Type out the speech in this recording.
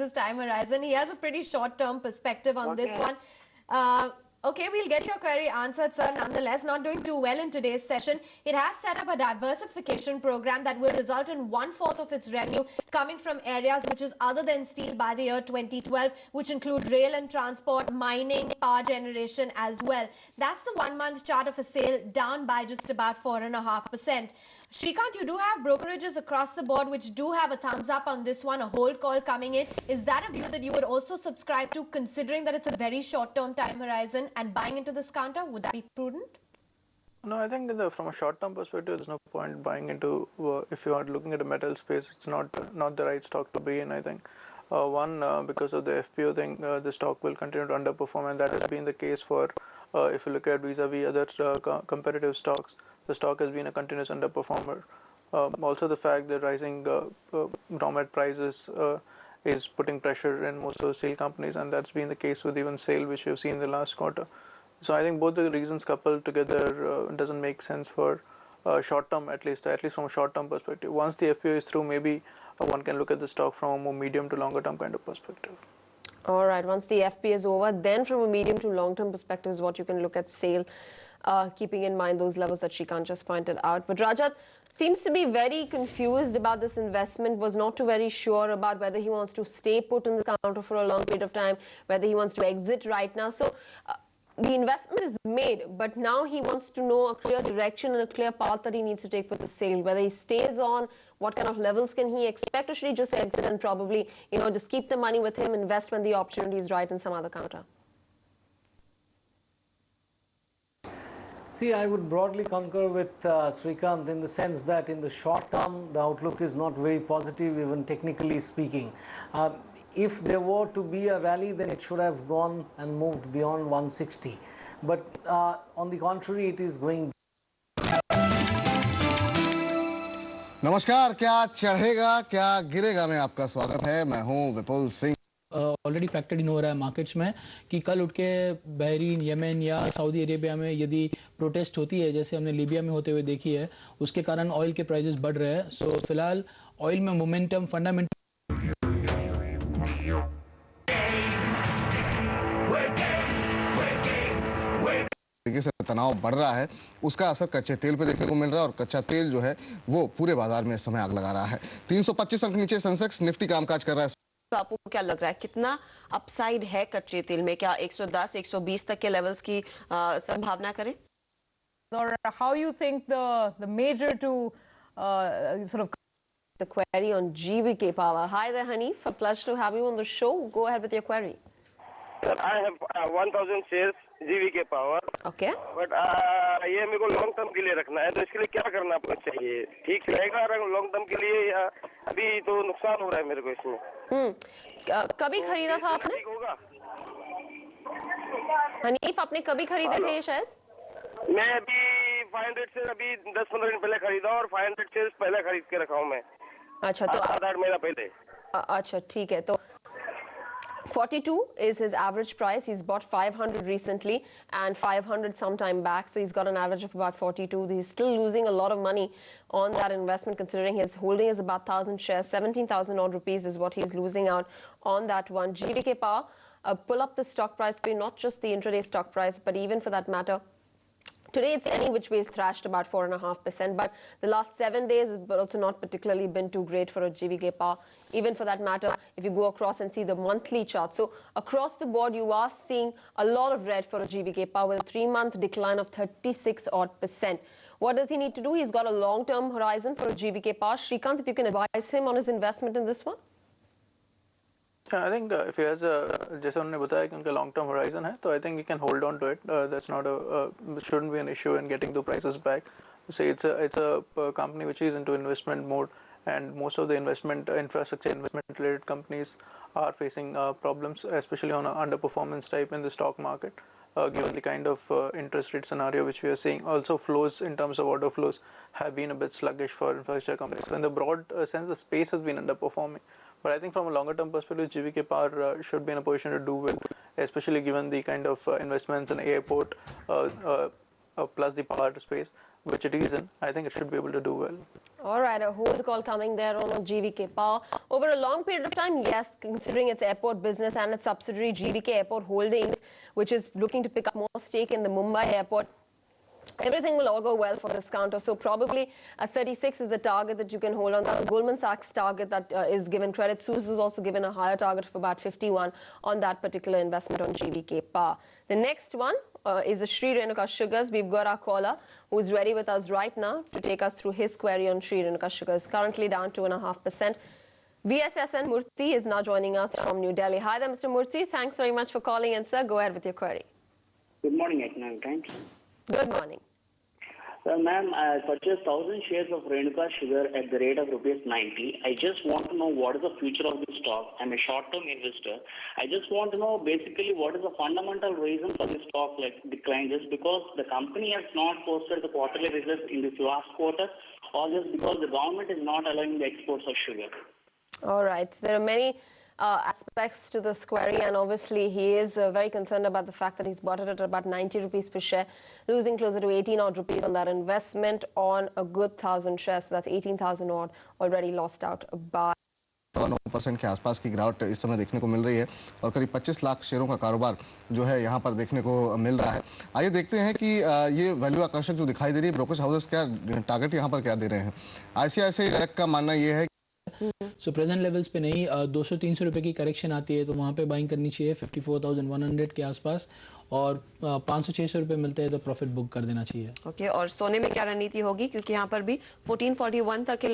this time horizon. He has a pretty short-term perspective on this one. Okay, we'll get your query answered, sir. Nonetheless, not doing too well in today's session. It has set up a diversification program that will result in 1/4 of its revenue coming from areas which is other than steel by the year 2012, which include rail and transport, mining, power generation as well. That's the 1-month chart of a sale down by just about 4.5%. Shrikant, you do have brokerages across the board which do have a thumbs up on this one, a hold call coming in. Is that a view that you would also subscribe to, considering that it's a very short-term time horizon and buying into this counter? Would that be prudent? No, I think from a short-term perspective, there's no point buying into. If you are looking at a metal space, it's not the right stock to be in. I think because of the FPO thing, the stock will continue to underperform, and that has been the case for. If you look at vis-a-vis other competitive stocks, the stock has been a continuous underperformer. Also, the fact that rising raw mat prices is putting pressure in most of the steel companies, and that's been the case with even SAIL, which we've seen in the last quarter. So I think both the reasons coupled together doesn't make sense for short term, at least from a short term perspective. Once the FPO is through, maybe one can look at the stock from a more medium to longer term kind of perspective. All right, once the FP is over, then from a medium to long-term perspective is what you can look at SAIL, keeping in mind those levels that Shrikant just pointed out. But Rajat seems to be very confused about this investment, was not too very sure about whether he wants to stay put in the counter for a long period of time, whether he wants to exit right now. So the investment is made, but now he wants to know a clear direction and a clear path that he needs to take with the SAIL, whether he stays on, what kind of levels can he expect, or should he just exit and probably, just keep the money with him, invest when the opportunity is right in some other counter? See, I would broadly concur with Shrikant in the sense that in the short term, the outlook is not very positive, even technically speaking. If there were to be a rally, then it should have gone and moved beyond 160. But on the contrary, it is going. नमस्कार, क्या चढ़ेगा क्या गिरेगा में आपका स्वागत है। मैं हूं विपुल सिंह। ऑलरेडी फैक्टर्ड इन हो रहा है मार्केट्स में कि कल उठ के बहरीन, यमन या सऊदी अरेबिया में यदि प्रोटेस्ट होती है, जैसे हमने लीबिया में होते हुए देखी है, उसके कारण ऑयल के प्राइसेस बढ़ रहे हैं। सो फिलहाल ऑयल में मोमेंटम फंडामेंटल तरीके से तनाव बढ़ रहा है, उसका असर कच्चे तेल पे देखने को मिल रहा है और कच्चा तेल जो है वो पूरे बाजार में इस समय आग लगा रहा है। 325 अंक नीचे सेंसेक्स निफ्टी कामकाज कर रहा है। तो आपको क्या लग रहा है कितना अपसाइड है कच्चे तेल में? क्या 110 120 तक के लेवल्स की संभावना करें? Or how you think the major to sort of the query on GVK Power. Hi there, Hanif. A pleasure to have you on the show. Go ahead with your query. Sir, I have 1000 shares GVK Power. Okay. But ये मेरे को long term के लिए रखना है, तो इसके लिए क्या करना चाहिए? ठीक रहेगा लॉन्ग टर्म के लिए, या अभी तो नुकसान हो रहा है मेरे को इसमें? कभी खरीदा था आपने? होगा हनीफ, आपने कभी खरीदे थे ये शेयर्स? मैं अभी 500 से अभी 10-15 दिन पहले खरीदा और 500 शेयर्स पहले खरीद के रखा हूँ मैं। अच्छा, तो 7-8 महीना पहले। अच्छा, ठीक है। तो 42 is his average price. He's bought 500 recently and 500 some time back, so he's got an average of about 42. He's still losing a lot of money on that investment, considering his holding is about 1,000 shares. 17,000 odd rupees is what he's losing out on that one. GVK Power, pull up the stock price for you, not just the intraday stock price, but even for that matter, today it's any which way is thrashed about 4.5%, but the last 7 days has also not particularly been too great for a GVK Power. Even for that matter, if you go across and see the monthly chart. So across the board, you are seeing a lot of red for a GVK Power with a 3-month decline of 36 odd percent. What does he need to do? He's got a long-term horizon for a GVK Power. Shrikant, if you can advise him on his investment in this one. I think if he has जैसे उन्होंने बताया कि उनका long term horizon है, तो I think he can hold on to it. That's not shouldn't be an issue in getting the prices back. Say it's a company which is into investment mode, and most of the infrastructure investment related companies are facing problems, especially on an underperformance type in the stock market, given the kind of interest rate scenario which we are seeing. Also, flows in terms of order flows have been a bit sluggish for infrastructure companies. So in the broad sense, the space has been underperforming. But I think from a longer term perspective, GVK Power should be in a position to do well, especially given the kind of investments in airport, plus the power space, which it is in, I think it should be able to do well. All right, a hold call coming there on GVK Power. Over a long period of time, yes, considering its airport business and its subsidiary GVK Airport Holdings, which is looking to pick up more stake in the Mumbai airport, everything will all go well for this counter. So probably a 36 is the target that you can hold on. That's Goldman Sachs target that is given. Credit Suisse is also given a higher target of about 51 on that particular investment on GVK Power. The next one is the Sri Renuka Sugars. We've got our caller who's ready with us right now to take us through his query on Sri Renuka Sugars. Currently down 2.5%. VSSN Murthy is now joining us from New Delhi. Hi there, Mr. Murthy. Thanks very much for calling in, sir. Go ahead with your query. Good morning, Economic Times. Good morning. Ma'am, I purchased 1,000 shares of Renuka Sugar at the rate of ₹90. I just want to know what is the future of this stock. I'm a short-term investor. I just want to know basically what is the fundamental reason for this stock decline, just because the company has not posted the quarterly results in this last quarter, or just because the government is not allowing the exports of sugar. All right. There are many aspects to this query, and obviously he is very concerned about the fact that he's bought it at about 90 rupees per share, losing closer to 18 odd rupees on that investment on a good 1,000 shares. So that's 18,000 odd already lost out by. 9% के आसपास की गिरावट इस समय देखने को मिल रही है और करीब 25 लाख शेयरों का कारोबार जो है यहाँ पर देखने को मिल रहा है। आइए देखते हैं कि ये वैल्यू आकर्षक जो दिखाई दे रही है, ब्रोकर्स हाउसेस क्या टारगेट यहाँ पर क्या दे रहे हैं। ICICI डायरेक्ट का मानना ये है सो प्रेजेंट लेवल्स पे नहीं, 200-300 रुपए की करेक्शन आती है तो वहाँ पे बाइंग करनी चाहिए 54,100 के आसपास, और 500-600 रुपए मिलते हैं तो प्रॉफिट बुक कर देना चाहिए। ओके, और सोने में क्या रणनीति होगी, क्योंकि यहाँ पर भी 1441 तक के